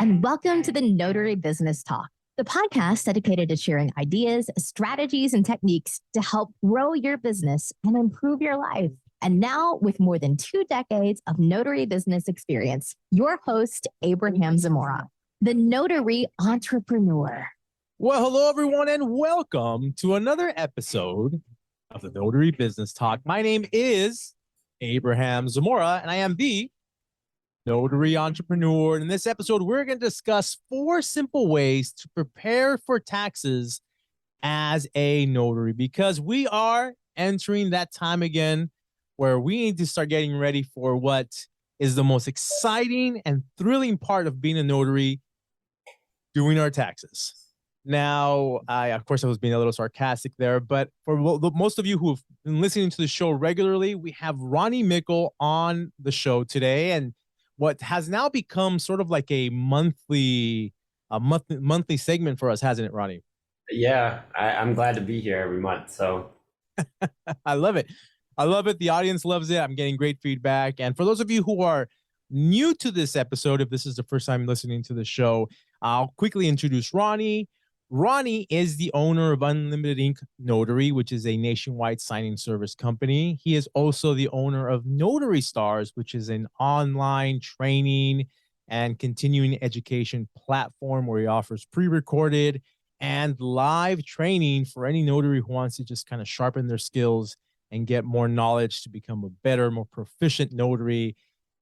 and welcome to the Notary Business Talk, the podcast dedicated to sharing ideas, strategies, and techniques to help grow your business and improve your life. And now, with more than 2 decades of notary business experience, your host, Abraham Zamora, the notary entrepreneur. Well, hello, everyone, and welcome to another episode of the Notary Business Talk. My name is Abraham Zamora, and I am the Notary Entrepreneur. And in this episode, we're going to discuss 4 simple ways to prepare for taxes as a notary, because we are entering that time again where we need to start getting ready for what is the most exciting and thrilling part of being a notary, doing our taxes. Now, of course, I was being a little sarcastic there, but for most of you who have been listening to the show regularly, we have Ronnie Mickle on the show today, and what has now become sort of like a monthly segment for us, hasn't it, Ronnie? Yeah, I'm glad to be here every month. So I love it. I love it. The audience loves it. I'm getting great feedback. And for those of you who are new to this episode, if this is the first time listening to the show, I'll quickly introduce Ronnie. Ronnie is the owner of Unlimited Ink Notary, which is a nationwide signing service company. He is also the owner of Notary Stars, which is an online training and continuing education platform where he offers pre-recorded and live training for any notary who wants to just kind of sharpen their skills and get more knowledge to become a better, more proficient notary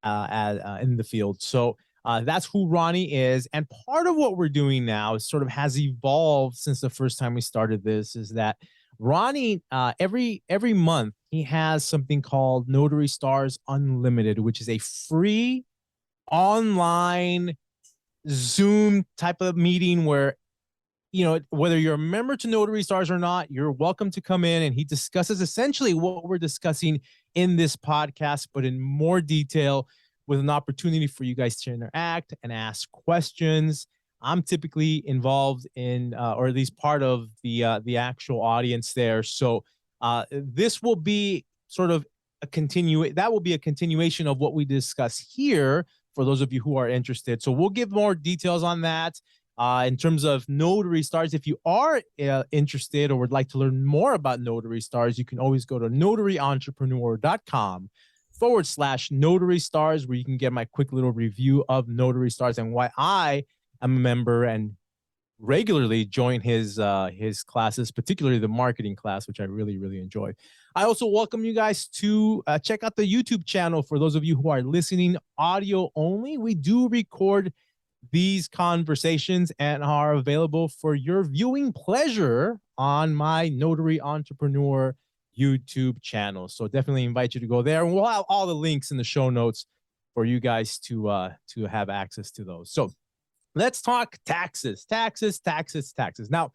in the field. So that's who Ronnie is. And part of what we're doing now is sort of has evolved since the first time we started this, is that Ronnie, every month, he has something called Notary Stars Unlimited, which is a free online Zoom type of meeting where, you know, whether you're a member to Notary Stars or not, you're welcome to come in, and he discusses essentially what we're discussing in this podcast, but in more detail, with an opportunity for you guys to interact and ask questions. I'm typically involved in, or at least part of the actual audience there. So this will be sort of that will be a continuation of what we discuss here for those of you who are interested. So we'll give more details on that. In terms of Notary Stars, if you are interested or would like to learn more about Notary Stars, you can always go to notaryentrepreneur.com/Notary Stars, where you can get my quick little review of Notary Stars and why I am a member and regularly join his classes, particularly the marketing class, which I really, really enjoy. I also welcome you guys to check out the YouTube channel. For those of you who are listening audio only, we do record these conversations and are available for your viewing pleasure on my Notary Entrepreneur YouTube channel. So definitely invite you to go there, and we'll have all the links in the show notes for you guys to have access to those. So let's talk taxes. Now,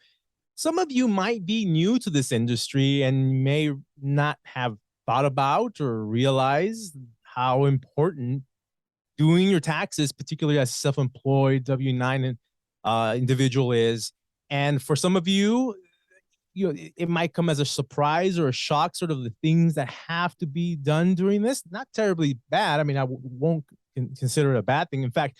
some of you might be new to this industry and may not have thought about or realized how important doing your taxes, particularly as a self-employed W-9 individual, is. And for some of you, it might come as a surprise or a shock, sort of the things that have to be done during this. Not terribly bad. I mean, I won't consider it a bad thing. In fact,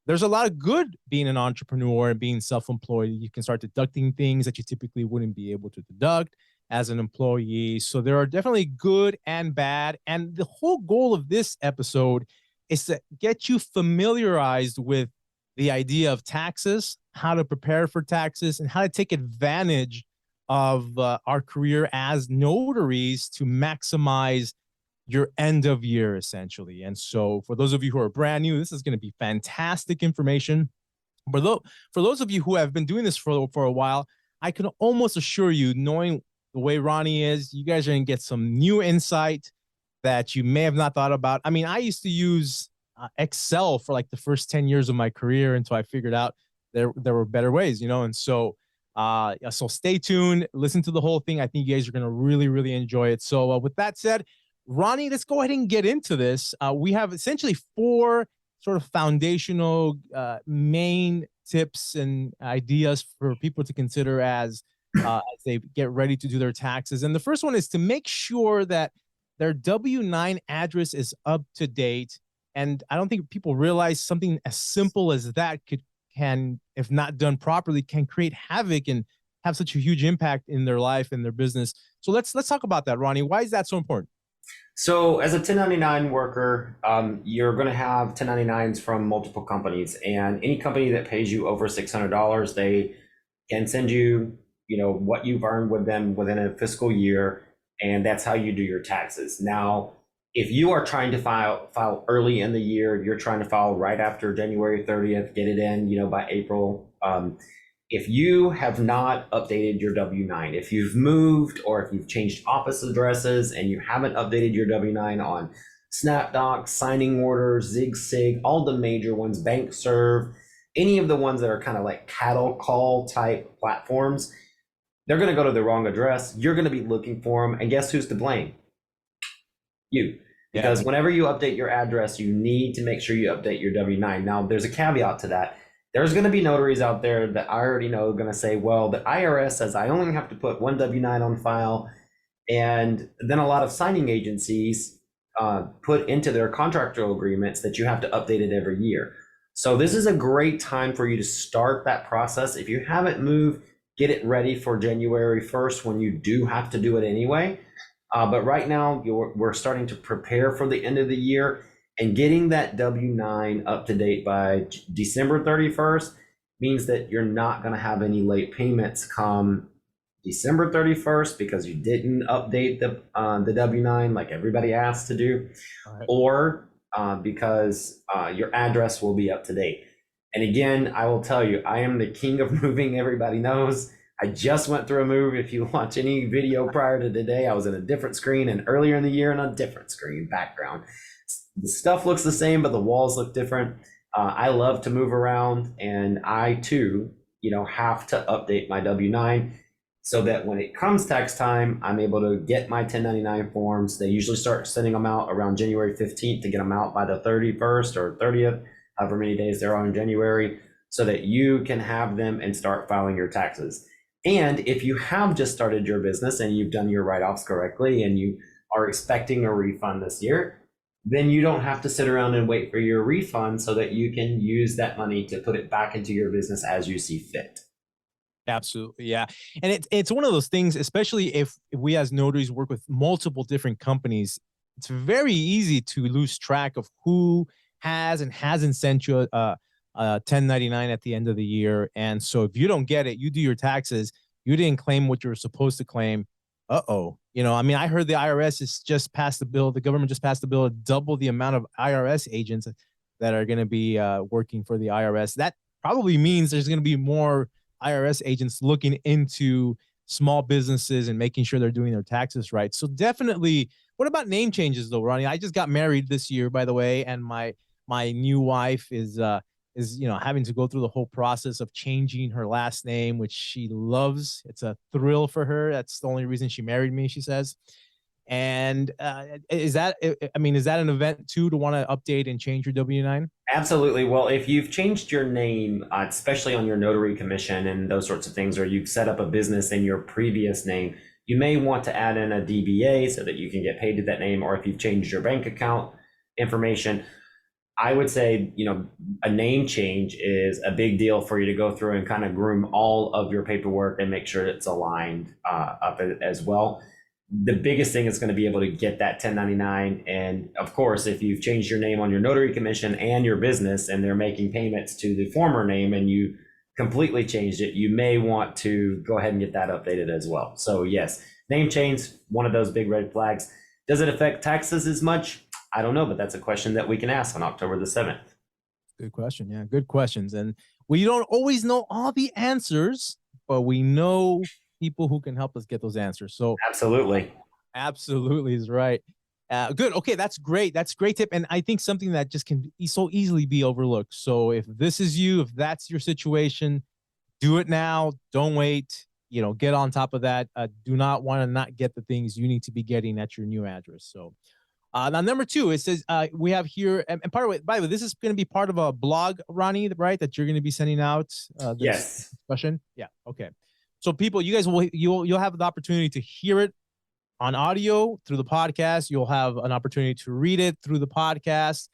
there's a lot of good being an entrepreneur and being self-employed. You can start deducting things that you typically wouldn't be able to deduct as an employee. So there are definitely good and bad. And the whole goal of this episode is to get you familiarized with the idea of taxes, how to prepare for taxes, and how to take advantage of our career as notaries to maximize your end of year, essentially. And so for those of you who are brand new, this is going to be fantastic information. But for those of you who have been doing this for a while, I can almost assure you, knowing the way Ronnie is, you guys are going to get some new insight that you may have not thought about. I mean, I used to use Excel for like the first 10 years of my career until I figured out there were better ways, you know? And so stay tuned, listen to the whole thing. I think you guys are going to really, really enjoy it. So with that said, Ronnie, let's go ahead and get into this. We have essentially 4 sort of foundational main tips and ideas for people to consider as they get ready to do their taxes. And the first one is to make sure that their W-9 address is up to date And I don't think people realize something as simple as that can, if not done properly, can create havoc and have such a huge impact in their life and their business. So let's talk about that, Ronnie. Why is that so important? So as a 1099 worker, you're going to have 1099s from multiple companies, and any company that pays you over $600, they can send you, what you've earned with them within a fiscal year, and that's how you do your taxes. Now, if you are trying to file early in the year, you're trying to file right after January 30th, get it in, by April. If you have not updated your W-9, if you've moved or if you've changed office addresses and you haven't updated your W-9 on SnapDocs, Signing Orders, ZigSig, all the major ones, BankServe, any of the ones that are kind of like cattle call type platforms, they're going to go to the wrong address. You're going to be looking for them. And guess who's to blame? You. Because whenever you update your address, you need to make sure you update your W-9. Now, there's a caveat to that. There's going to be notaries out there that I already know are going to say, well, the IRS says I only have to put one W-9 on file. And then a lot of signing agencies put into their contractual agreements that you have to update it every year. So this is a great time for you to start that process. If you haven't moved, get it ready for January 1st when you do have to do it anyway. But right now, we're starting to prepare for the end of the year. And getting that W-9 up to date by December 31st means that you're not going to have any late payments come December 31st because you didn't update the W-9 like everybody asked to do, or because your address will be up to date. And again, I will tell you, I am the king of moving. Everybody knows. I just went through a move. If you watch any video prior to today, I was in a different screen, and earlier in the year in a different screen background. The stuff looks the same, but the walls look different. I love to move around, and I too, have to update my W-9 so that when it comes tax time, I'm able to get my 1099 forms. They usually start sending them out around January 15th to get them out by the 31st or 30th, however many days there are in January, so that you can have them and start filing your taxes. And if you have just started your business and you've done your write-offs correctly and you are expecting a refund this year, then you don't have to sit around and wait for your refund so that you can use that money to put it back into your business as you see fit. Absolutely. Yeah. And it's one of those things, especially if we as notaries work with multiple different companies, it's very easy to lose track of who has and hasn't sent you a 1099 at the end of the year. And so if you don't get it, you do your taxes, you didn't claim what you were supposed to claim. I heard the IRS has just passed the bill. The government just passed the bill to double the amount of IRS agents that are going to be working for the IRS. That probably means there's going to be more IRS agents looking into small businesses and making sure they're doing their taxes right. So definitely, what about name changes though, Ronnie? I just got married this year, by the way, and my new wife is having to go through the whole process of changing her last name, which she loves. It's a thrill for her. That's the only reason she married me, she says. And is that an event too to want to update and change your W-9? Absolutely. Well, if you've changed your name, especially on your notary commission and those sorts of things, or you've set up a business in your previous name, you may want to add in a DBA so that you can get paid to that name. Or if you've changed your bank account information, I would say, a name change is a big deal for you to go through and kind of groom all of your paperwork and make sure it's aligned up as well. The biggest thing is going to be able to get that 1099. And of course, if you've changed your name on your notary commission and your business and they're making payments to the former name and you completely changed it, you may want to go ahead and get that updated as well. So yes, name change, one of those big red flags. Does it affect taxes as much? I don't know, but that's a question that we can ask on October the 7th. Good question. Yeah, good questions. And we don't always know all the answers, but we know people who can help us get those answers. So absolutely is right. Good. Okay, that's great. That's a great tip. And I think something that just can so easily be overlooked. So if this is you, if that's your situation, do it now. Don't wait. Get on top of that. Do not want to not get the things you need to be getting at your new address. So now, number 2, it says we have here, and by the way, this is going to be part of a blog, Ronnie, right? That you're going to be sending out. Yes. Discussion. Yeah. Okay. So people, you guys you'll have the opportunity to hear it on audio through the podcast. You'll have an opportunity to read it through the podcast.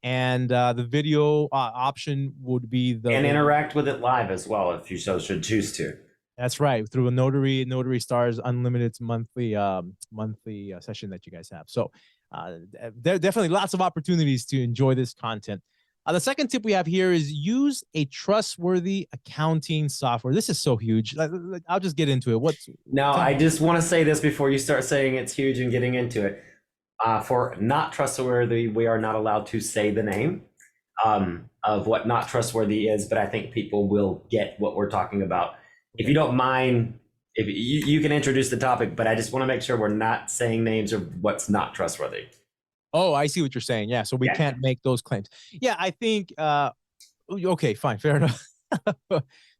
And the video option would be and interact with it live as well if you so should choose to. That's right, through a Notary Stars Unlimited monthly session that you guys have. So there are definitely lots of opportunities to enjoy this content. The second tip we have here is use a trustworthy accounting software. This is so huge. I'll just get into it. Now, I just want to say this before you start saying it's huge and getting into it. For not trustworthy, we are not allowed to say the name of what not trustworthy is, but I think people will get what we're talking about. If you don't mind, if you can introduce the topic, but I just want to make sure we're not saying names or what's not trustworthy. Oh, I see what you're saying. Yeah, so we can't make those claims. Yeah, I think, okay, fine, fair enough.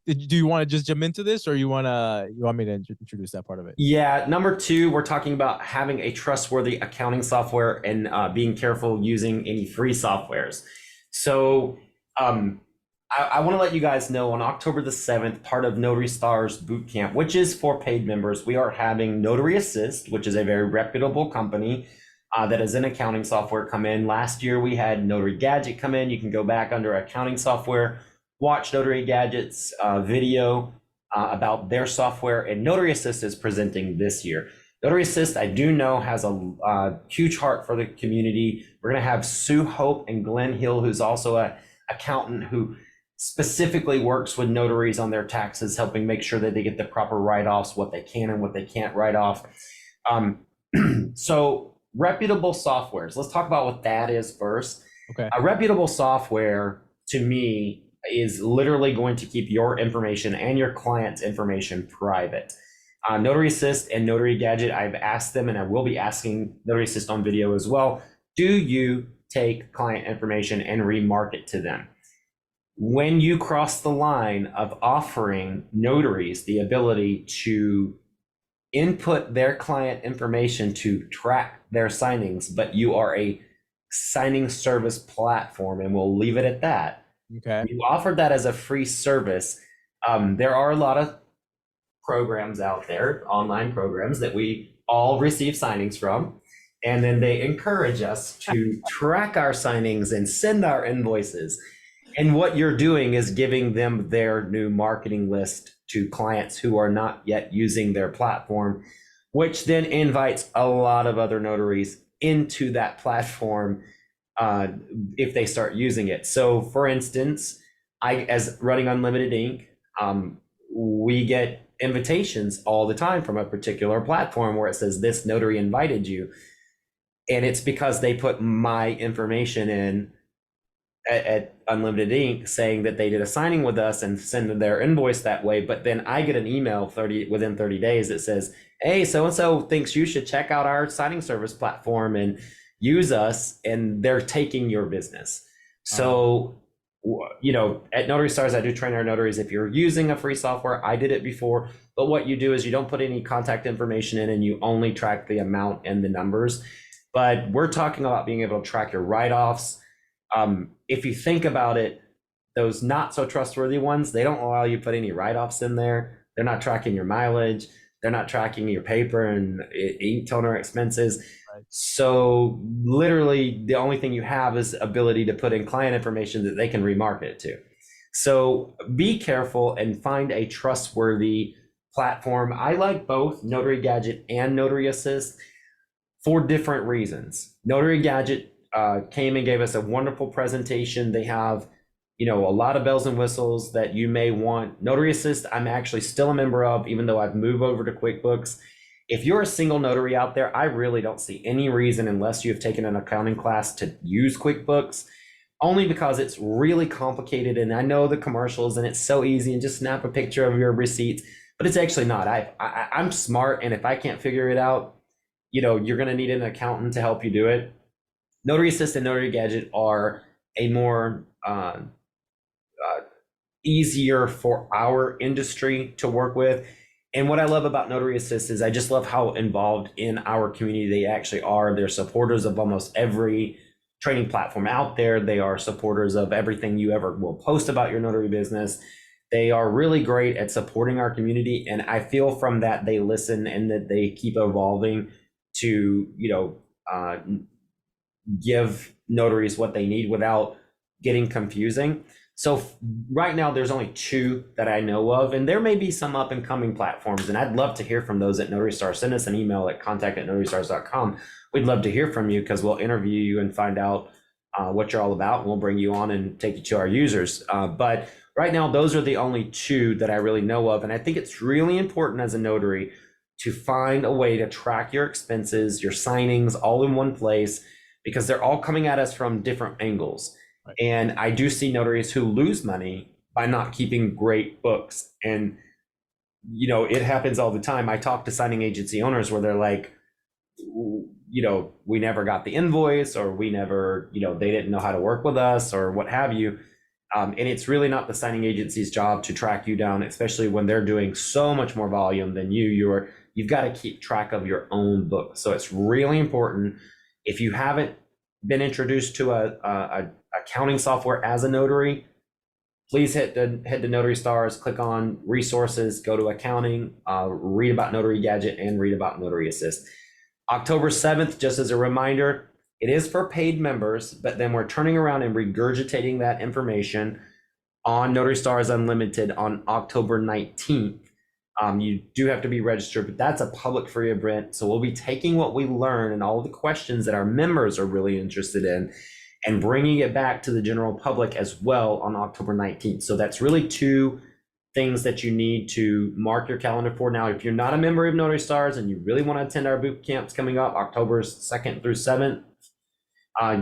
Do you want to just jump into this, or you want me to introduce that part of it? Yeah, number two, we're talking about having a trustworthy accounting software and being careful using any free softwares. So I want to let you guys know on October the 7th, part of Notary Stars Bootcamp, which is for paid members, we are having Notary Assist, which is a very reputable company that is an accounting software, come in. Last year, we had Notary Gadget come in. You can go back under accounting software, watch Notary Gadget's video about their software, and Notary Assist is presenting this year. Notary Assist, I do know, has a huge heart for the community. We're going to have Sue Hope and Glenn Hill, who's also an accountant who specifically works with notaries on their taxes, helping make sure that they get the proper write-offs, what they can and what they can't write off. So reputable softwares, let's talk about what that is first. Okay. A reputable software, to me, is literally going to keep your information and your client's information private. Notary Assist and Notary Gadget, I've asked them, and I will be asking Notary Assist on video as well, do you take client information and remarket to them? When you cross the line of offering notaries the ability to input their client information to track their signings, but you are a signing service platform, and we'll leave it at that. Okay. You offered that as a free service. There are a lot of programs out there, online programs, that we all receive signings from, and then they encourage us to track our signings and send our invoices. And what you're doing is giving them their new marketing list to clients who are not yet using their platform, which then invites a lot of other notaries into that platform if they start using it. So for instance, as running Unlimited Inc., we get invitations all the time from a particular platform where it says this notary invited you. And it's because they put my information in at Unlimited Inc. saying that they did a signing with us and send their invoice that way. But then I get an email within 30 days that says, hey, so-and-so thinks you should check out our signing service platform and use us, and they're taking your business. So, you know, at Notary Stars, I do train our notaries. If you're using a free software, I did it before, but what you do is you don't put any contact information in, and you only track the amount and the numbers. But we're talking about being able to track your write-offs. If you think about it, those not so trustworthy ones, they don't allow you to put any write-offs in there. They're not tracking your mileage. They're not tracking your paper and ink toner expenses. Right. So literally the only thing you have is ability to put in client information that they can remarket to. So be careful and find a trustworthy platform. I like both Notary Gadget and Notary Assist for different reasons. Notary Gadget came and gave us a wonderful presentation. They have, you know, a lot of bells and whistles that you may want. Notary Assist, I'm actually still a member of, even though I've moved over to QuickBooks. If you're a single notary out there, I really don't see any reason, unless you have taken an accounting class, to use QuickBooks, only because it's really complicated. And I know the commercials and it's so easy and just snap a picture of your receipts, but it's actually not. I'm smart, and if I can't figure it out, you know, you're going to need an accountant to help you do it. Notary Assist and Notary Gadget are a more easier for our industry to work with. And what I love about Notary Assist is I just love how involved in our community they actually are. They're supporters of almost every training platform out there. They are supporters of everything you ever will post about your notary business. They are really great at supporting our community. And I feel from that they listen and that they keep evolving to, you know, give notaries what they need without getting confusing. So right now there's only 2 that I know of, and there may be some up and coming platforms, and I'd love to hear from those at Notary Stars. Send us an email at contact@notarystars.com. We'd love to hear from you because we'll interview you and find out what you're all about, and we'll bring you on and take you to our users. But right now, those are the only 2 that I really know of, and I think it's really important as a notary to find a way to track your expenses, your signings, all in one place, because they're all coming at us from different angles. Right. And I do see notaries who lose money by not keeping great books. And, you know, it happens all the time. I talk to signing agency owners where they're like, you know, we never got the invoice, or we never, you know, they didn't know how to work with us, or what have you. And it's really not the signing agency's job to track you down, especially when they're doing so much more volume than you. You've got to keep track of your own book. So it's really important. If you haven't been introduced to a accounting software as a notary, please head to Notary Stars, click on resources, go to accounting, read about Notary Gadget, and read about Notary Assist. October 7th, just as a reminder, it is for paid members, but then we're turning around and regurgitating that information on Notary Stars Unlimited on October 19th. You do have to be registered, but that's a public free event. So we'll be taking what we learn and all of the questions that our members are really interested in and bringing it back to the general public as well on October 19th. So that's really 2 things that you need to mark your calendar for. Now, if you're not a member of Notary Stars and you really want to attend our boot camps coming up October 2nd through 7th,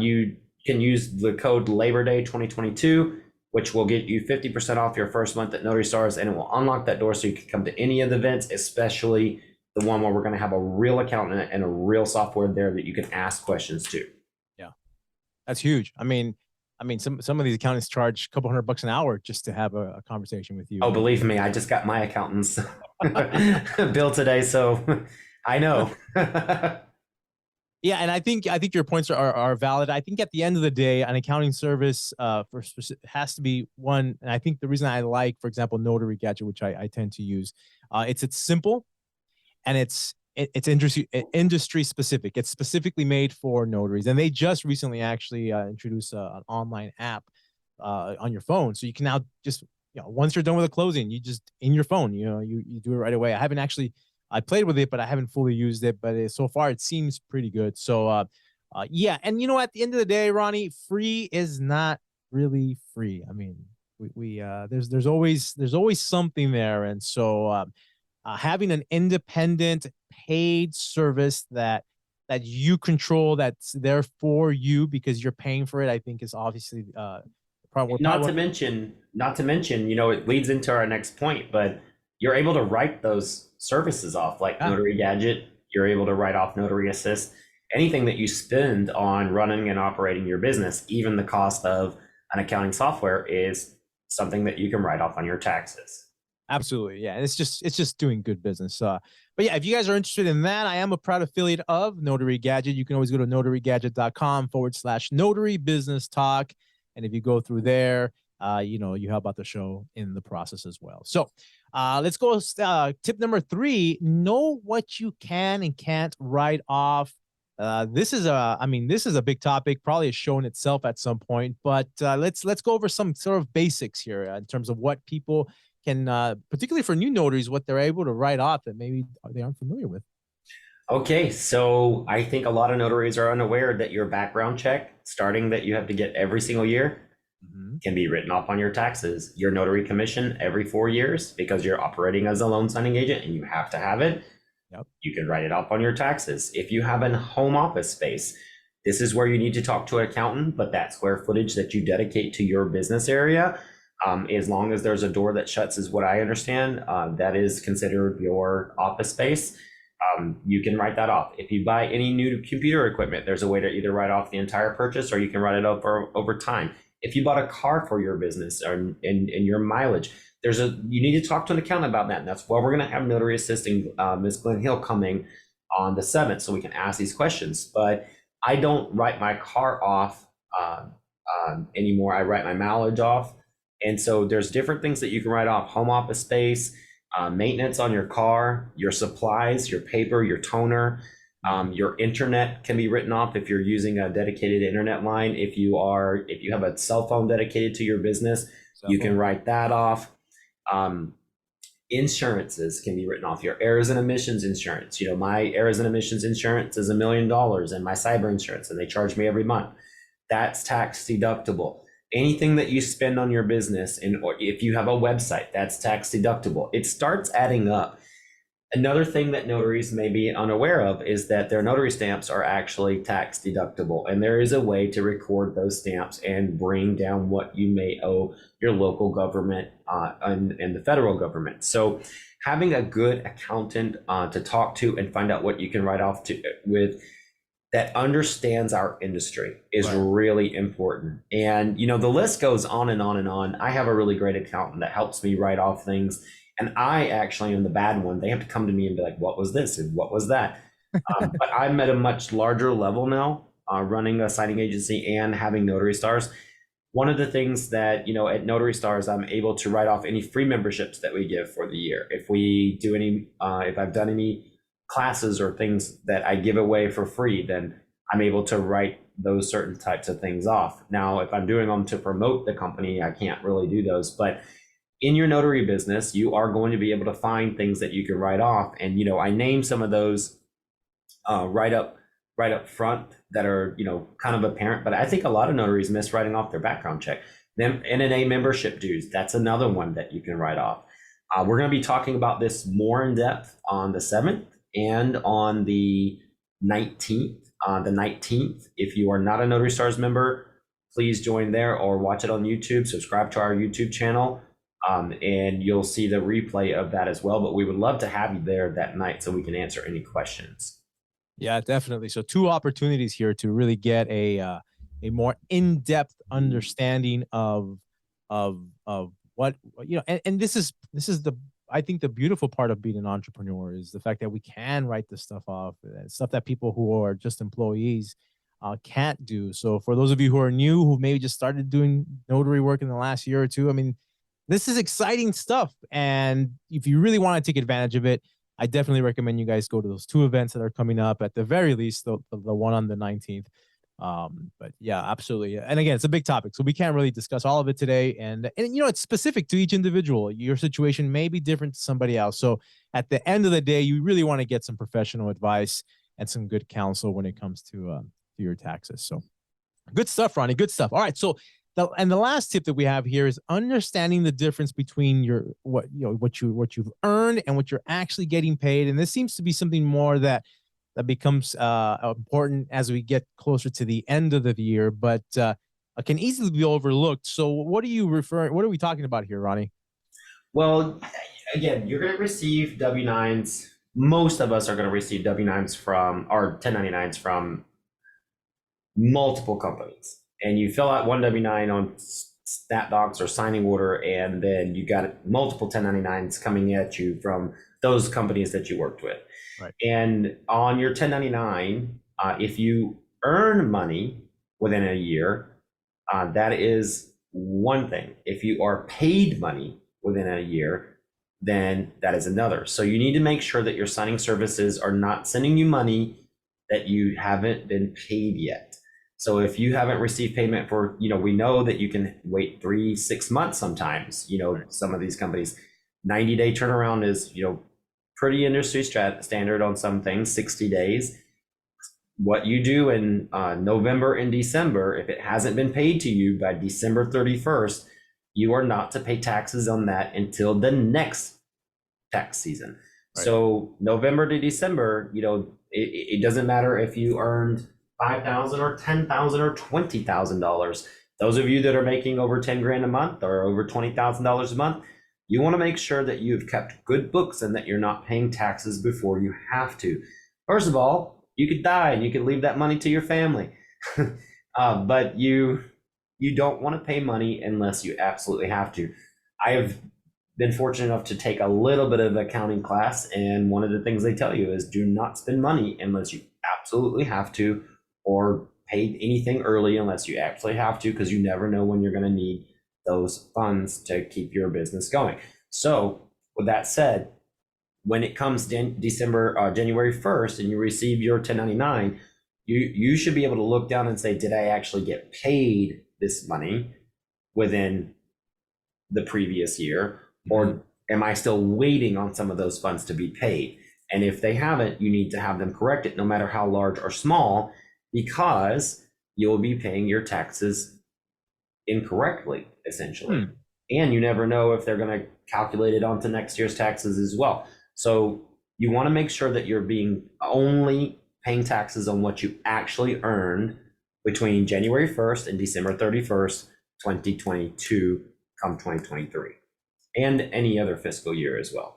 you can use the code Labor Day 2022, which will get you 50% off your first month at Notary Stars, and it will unlock that door so you can come to any of the events, especially the one where we're going to have a real accountant and a real software there that you can ask questions to. Yeah, that's huge. I mean, some of these accountants charge a couple $100 an hour just to have a conversation with you. Oh, believe me, I just got my accountant's bill today, so I know. Yeah, and I think your points are valid. I think at the end of the day, an accounting service has to be one. And I think the reason I like, for example, Notary Gadget, which I tend to use, it's simple, and it's industry specific. It's specifically made for notaries, and they just recently actually introduced an online app on your phone, so you can now just, you know, once you're done with a closing, you just in your phone, you know, you do it right away. I played with it, but I haven't fully used it. But so far, it seems pretty good. So, yeah. And, you know, at the end of the day, Ronnie, free is not really free. I mean, there's always something there. And so having an independent paid service that you control, that's there for you because you're paying for it, I think is obviously not to mention, you know, it leads into our next point, but you're able to write those services off, like Notary Gadget. You're able to write off Notary Assist. Anything that you spend on running and operating your business, even the cost of an accounting software, is something that you can write off on your taxes. Absolutely, yeah. And it's just doing good business. But yeah, if you guys are interested in that, I am a proud affiliate of Notary Gadget. You can always go to notarygadget.com/notary business talk, and if you go through there, you know, you help out the show in the process as well. So let's go. Tip number 3: know what you can and can't write off. This is a big topic, probably has shown itself at some point, but let's go over some sort of basics here in terms of what people can, particularly for new notaries, what they're able to write off that maybe they aren't familiar with. Okay, so I think a lot of notaries are unaware that your background check, starting that you have to get every single year, can be written off on your taxes. Your notary commission every 4 years, because you're operating as a loan signing agent and you have to have it. Yep. You can write it off on your taxes. If you have a home office space, this is where you need to talk to an accountant, but that square footage that you dedicate to your business area, as long as there's a door that shuts, is what I understand, that is considered your office space. You can write that off. If you buy any new computer equipment, there's a way to either write off the entire purchase, or you can write it off over time. If you bought a car for your business and your mileage, you need to talk to an accountant about that. And that's why we're going to have notary assisting Ms. Glenn Hill coming on the 7th, so we can ask these questions. But I don't write my car off anymore. I write my mileage off. And so there's different things that you can write off: home office space, maintenance on your car, your supplies, your paper, your toner. Your internet can be written off if you're using a dedicated internet line. If you have a cell phone dedicated to your business, you can write that off. Insurances can be written off. Your errors and omissions insurance. My errors and omissions insurance is $1 million, and my cyber insurance, and they charge me every month. That's tax deductible. Anything that you spend on your business, or if you have a website, that's tax deductible. It starts adding up. Another thing that notaries may be unaware of is that their notary stamps are actually tax deductible, and there is a way to record those stamps and bring down what you may owe your local government and the federal government. So having a good accountant to talk to and find out what you can write off with that understands our industry is really important. And the list goes on and on and on. I have a really great accountant that helps me write off things. And I actually am the bad one. They have to come to me and be like, what was this? And what was that? But I'm at a much larger level now, running a signing agency and having Notary Stars. One of the things that, at Notary Stars, I'm able to write off any free memberships that we give for the year. If we do if I've done any classes or things that I give away for free, then I'm able to write those certain types of things off. Now, if I'm doing them to promote the company, I can't really do those. But in your notary business, you are going to be able to find things that you can write off. And, I name some of those right up front that are, kind of apparent, but I think a lot of notaries miss writing off their background check. Then NNA membership dues, that's another one that you can write off. We're going to be talking about this more in depth on the 7th and on the 19th. The 19th, if you are not a Notary Stars member, please join there or watch it on YouTube, subscribe to our YouTube channel. And you'll see the replay of that as well. But we would love to have you there that night so we can answer any questions. Yeah, definitely. So 2 opportunities here to really get a more in-depth understanding of what and this is I think the beautiful part of being an entrepreneur is the fact that we can write this stuff off, stuff that people who are just employees can't do. So for those of you who are new, who maybe just started doing notary work in the last year or two, I mean, this is exciting stuff. And if you really want to take advantage of it, I definitely recommend you guys go to those 2 events that are coming up, at the very least, the one on the 19th. But yeah, absolutely. And again, it's a big topic, so we can't really discuss all of it today. And it's specific to each individual. Your situation may be different to somebody else. So at the end of the day, you really want to get some professional advice and some good counsel when it comes to your taxes. So good stuff, Ronnie. Good stuff. All right. So the last tip that we have here is understanding the difference between what you've earned and what you're actually getting paid. And this seems to be something more that becomes important as we get closer to the end of the year, but can easily be overlooked. So what are we talking about here, Ronnie? Well, again, you're going to receive W-9s. Most of us are going to receive W-9s or 1099s from multiple companies. And you fill out one W-9 on SnapDocs or signing order, and then you got multiple 1099s coming at you from those companies that you worked with. Right. And on your 1099, if you earn money within a year, that is one thing. If you are paid money within a year, then that is another. So you need to make sure that your signing services are not sending you money that you haven't been paid yet. So if you haven't received payment for, we know that you can wait 3-6 months sometimes, some of these companies, 90-day turnaround is, pretty industry standard on some things, 60 days. What you do in November and December, if it hasn't been paid to you by December 31st, you are not to pay taxes on that until the next tax season. Right. So November to December, it doesn't matter if you earned $5,000 or $10,000 or $20,000. Those of you that are making over 10 grand a month or over $20,000 a month, you want to make sure that you've kept good books and that you're not paying taxes before you have to. First of all, you could die and you could leave that money to your family, but you don't want to pay money unless you absolutely have to. I have been fortunate enough to take a little bit of accounting class, and one of the things they tell you is do not spend money unless you absolutely have to, or pay anything early unless you actually have to, because you never know when you're going to need those funds to keep your business going. So with that said, when it comes January 1st and you receive your 1099, you should be able to look down and say, did I actually get paid this money within the previous year? Or am I still waiting on some of those funds to be paid? And if they haven't, you need to have them corrected, no matter how large or small, because you'll be paying your taxes incorrectly, essentially. And you never know if they're going to calculate it onto next year's taxes as well. So you want to make sure that you're only paying taxes on what you actually earned between January 1st and December 31st, 2022, come 2023, and any other fiscal year as well.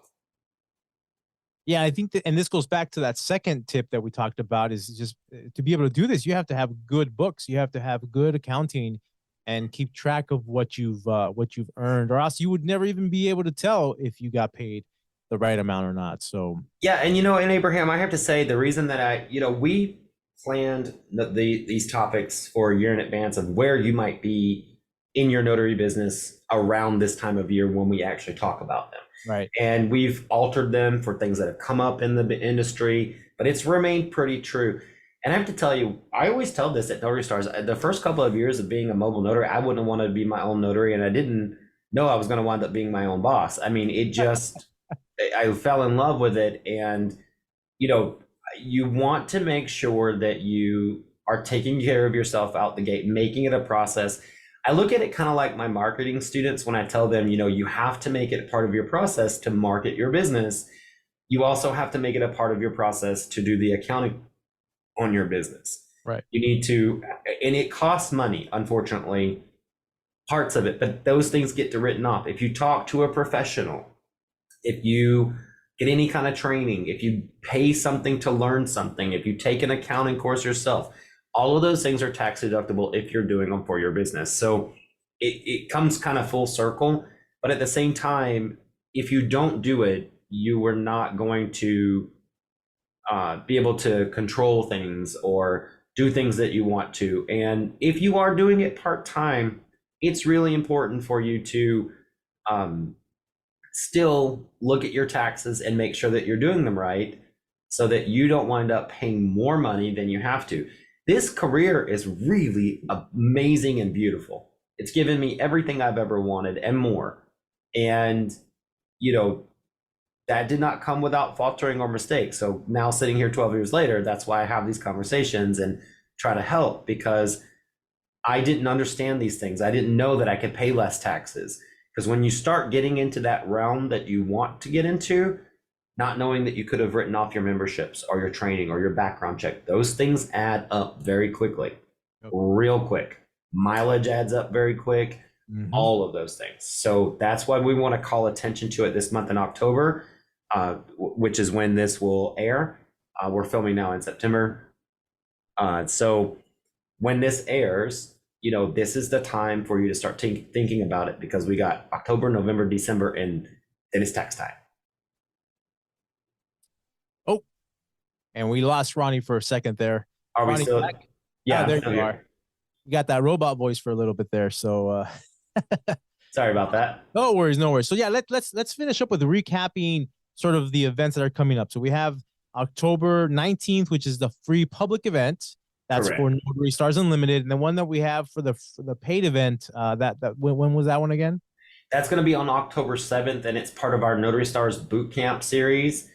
Yeah, I think that, and this goes back to that second tip that we talked about, is just to be able to do this, you have to have good books, you have to have good accounting, and keep track of what you've earned, or else you would never even be able to tell if you got paid the right amount or not. So yeah, and and Abraham, I have to say, the reason that we planned these topics for a year in advance of where you might be in your notary business around this time of year when we actually talk about them. Right. And we've altered them for things that have come up in the industry, but it's remained pretty true. And I have to tell you, I always tell this at Notary Stars, the first couple of years of being a mobile notary, I wouldn't have wanted to be my own notary, and I didn't know I was going to wind up being my own boss. I mean, it just, I fell in love with it. And, you want to make sure that you are taking care of yourself out the gate, making it a process. I look at it kind of like my marketing students when I tell them, you have to make it part of your process to market your business. You also have to make it a part of your process to do the accounting on your business. Right. You need to, and it costs money, unfortunately, parts of it, but those things get written off. If you talk to a professional, if you get any kind of training, if you pay something to learn something, if you take an accounting course yourself, all of those things are tax deductible if you're doing them for your business. So it comes kind of full circle, but at the same time, if you don't do it, you are not going to be able to control things or do things that you want to. And if you are doing it part-time, it's really important for you to still look at your taxes and make sure that you're doing them right, so that you don't wind up paying more money than you have to. This career is really amazing and beautiful. It's given me everything I've ever wanted and more. And, that did not come without faltering or mistakes. So now sitting here 12 years later, that's why I have these conversations and try to help, because I didn't understand these things. I didn't know that I could pay less taxes. Because when you start getting into that realm that you want to get into, not knowing that you could have written off your memberships or your training or your background check, those things add up very quickly, real quick. Mileage adds up very quick, all of those things. So that's why we want to call attention to it this month in October, which is when this will air. We're filming now in September. So when this airs, this is the time for you to start thinking about it, because we got October, November, December, and then it's tax time. Oh, and we lost Ronnie for a second there. Are Ronnie, we still? back? Yeah, there you are. You got that robot voice for a little bit there. So sorry about that. No worries, no worries. So yeah, let's finish up with recapping sort of the events that are coming up. So we have October 19th, which is the free public event. That's Correct. For Notary Stars Unlimited. And the one that we have for the paid event, when was that one again? That's going to be on October 7th, and it's part of our Notary Stars Bootcamp series.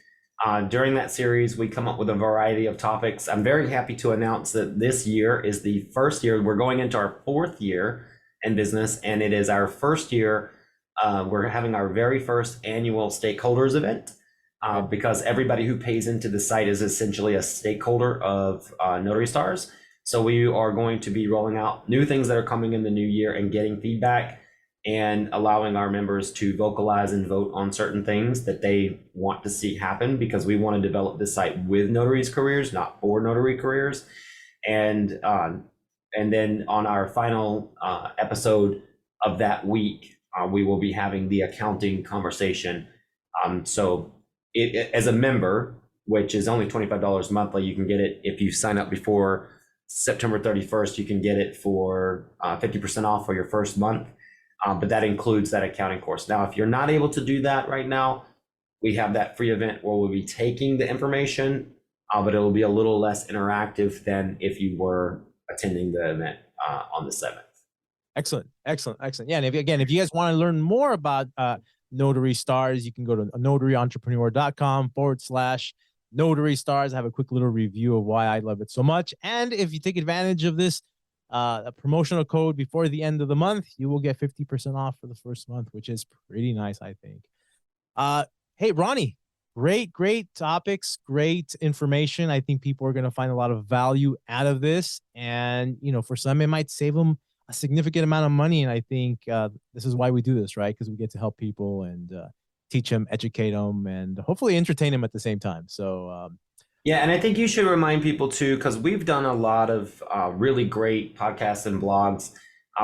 During that series, we come up with a variety of topics. I'm very happy to announce that this year is the first year. We're going into our 4th year in business, and it is our first year. We're having our very first annual stakeholders event. Because everybody who pays into the site is essentially a stakeholder of Notary Stars. So we are going to be rolling out new things that are coming in the new year and getting feedback and allowing our members to vocalize and vote on certain things that they want to see happen, because we want to develop this site with notaries' careers, not for notary careers. And then on our final episode of that week, we will be having the accounting conversation. So as a member, which is only $25 monthly, you can get it. If you sign up before September 31st, you can get it for 50% off for your first month. But that includes that accounting course. Now, if you're not able to do that right now, we have that free event where we'll be taking the information, but it'll be a little less interactive than if you were attending the event on the 7th. Excellent. Yeah, and if you guys want to learn more about Notary Stars, you can go to notaryentrepreneur.com/Notary Stars. I have a quick little review of why I love it so much. And if you take advantage of this a promotional code before the end of the month, you will get 50% off for the first month, which is pretty nice, I think. Hey, Ronnie, great topics, great information. I think people are going to find a lot of value out of this. And, for some, it might save them a significant amount of money. And I think this is why we do this, right? Because we get to help people and teach them, educate them, and hopefully entertain them at the same time. So, yeah, and I think you should remind people too, because we've done a lot of really great podcasts and blogs.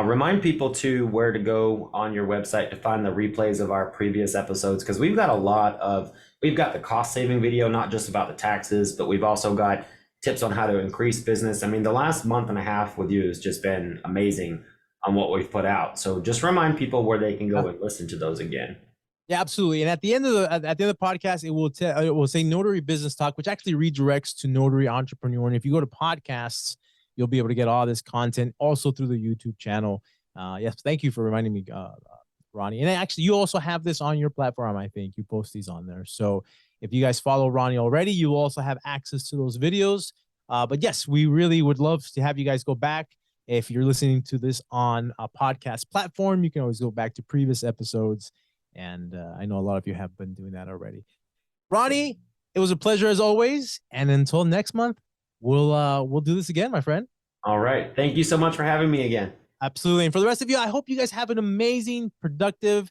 Remind people too where to go on your website to find the replays of our previous episodes, because we've got the cost saving video, not just about the taxes, but we've also got tips on how to increase business. I mean, the last month and a half with you has just been amazing on what we've put out. So just remind people where they can go and listen to those again. Yeah, absolutely. And at the end of the podcast, it will say Notary Business Talk, which actually redirects to Notary Entrepreneur. And if you go to podcasts, you'll be able to get all this content also through the YouTube channel. Yes, thank you for reminding me, Ronnie. And actually, you also have this on your platform, I think. You post these on there. So if you guys follow Ronnie already, you will also have access to those videos. But yes, we really would love to have you guys go back. If you're listening to this on a podcast platform, you can always go back to previous episodes. And I know a lot of you have been doing that already. Ronnie, it was a pleasure as always. And until next month, we'll do this again, my friend. All right. Thank you so much for having me again. Absolutely. And for the rest of you, I hope you guys have an amazing, productive,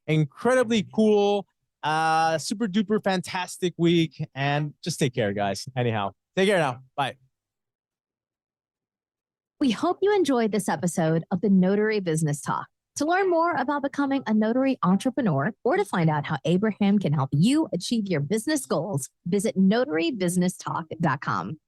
incredibly cool, super duper fantastic week. And just take care, guys. Anyhow, take care now. Bye. We hope you enjoyed this episode of the Notary Business Talk. To learn more about becoming a notary entrepreneur or to find out how Abraham can help you achieve your business goals, visit notarybusinesstalk.com.